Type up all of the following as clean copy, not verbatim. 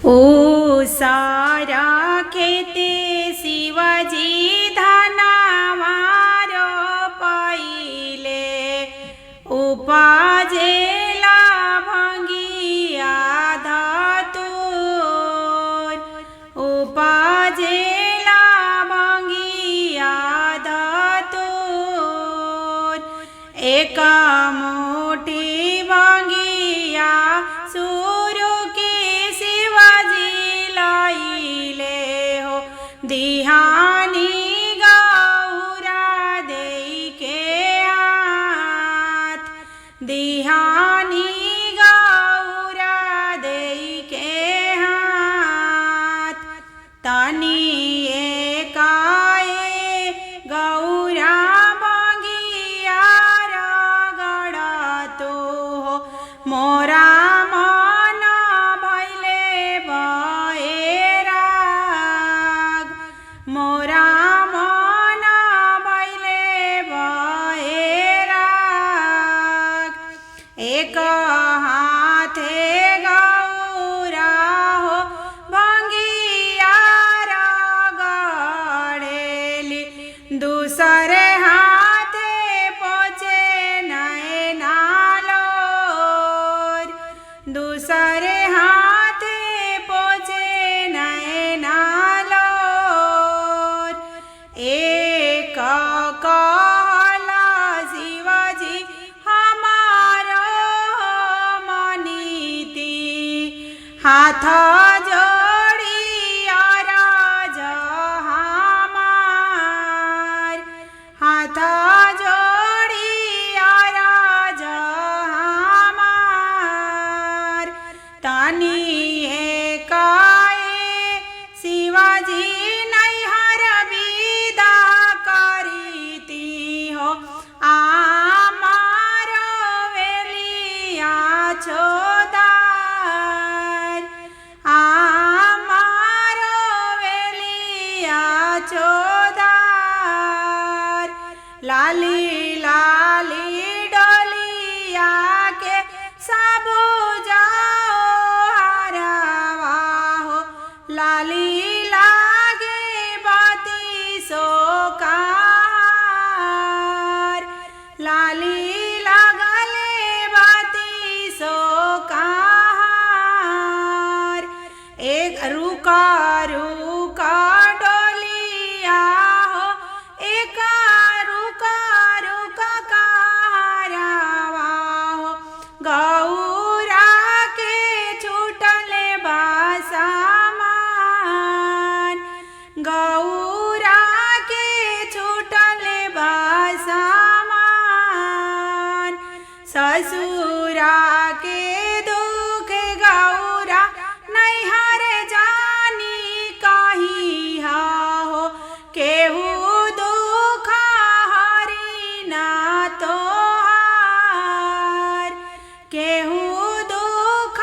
ओ सारा खेते शिवाजी धनावारो पाइले उपाजेला भंगिया धातुर उपाजेला भंगिया धातुर एक मोठी भंगिया सुरु की शिवाजी लाइले हो दिहानी गौरा देई के हाथ दिहानी गौरा देई के हाथ तनी एकाए गौरा भंगिया रगड़तो हो मोरा मन भैले बैराग मोरा मन भैले बैराग एक हाथे गौरा हो भंगिया रगड़ेली दूसरे हाथे पोछे नैना लोर दूसरे हाथे पोछे नैना लोर एक कहला शिवाजी हमारो मनीति हाथ जोड़ी अरज हमार हाथ जोड़ी अरज हमार तनी एकाए शिवाजी नैहर विदा करीती हो आमार वेलिया छोदार आमार वेलिया छोदार लाली लाली डोलिया के सबो जाओ हरवा हो लाली लागे बाती सोकार लाली लागले बाती सोकार एक रुका रुका डोलिया हो एक रुका रुका कारवा हो गौरा के छूटले बासामान गौरा के छूटले बासामान ससुरा के दुख गौरा नैहर जानी कही हो केहू दुख हरी ना तोहार केहू दुख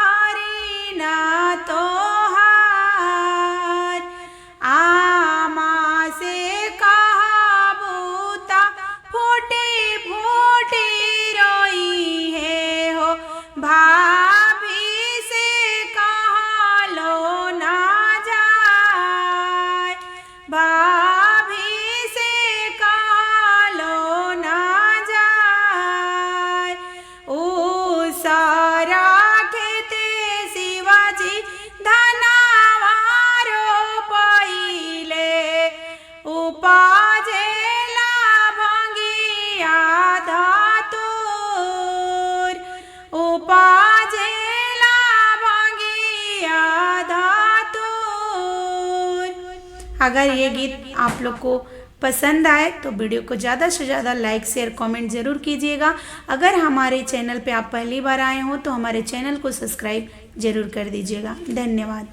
हरी ना तोहार आमा से कहाबूता फूटी फूटी रोई है हो भाभी से कहलो ना जाए भाभी से कहलो ना जाए ओ सारा खेते शिवाजी धनावारो पाइले उपाजेला भंगिया धातुर उपाजेला भंगिया धातुर। अगर ये गीत आप लोग को पसंद आए तो वीडियो को ज़्यादा से ज़्यादा लाइक शेयर कमेंट ज़रूर कीजिएगा। अगर हमारे चैनल पे आप पहली बार आए हो तो हमारे चैनल को सब्सक्राइब ज़रूर कर दीजिएगा। धन्यवाद।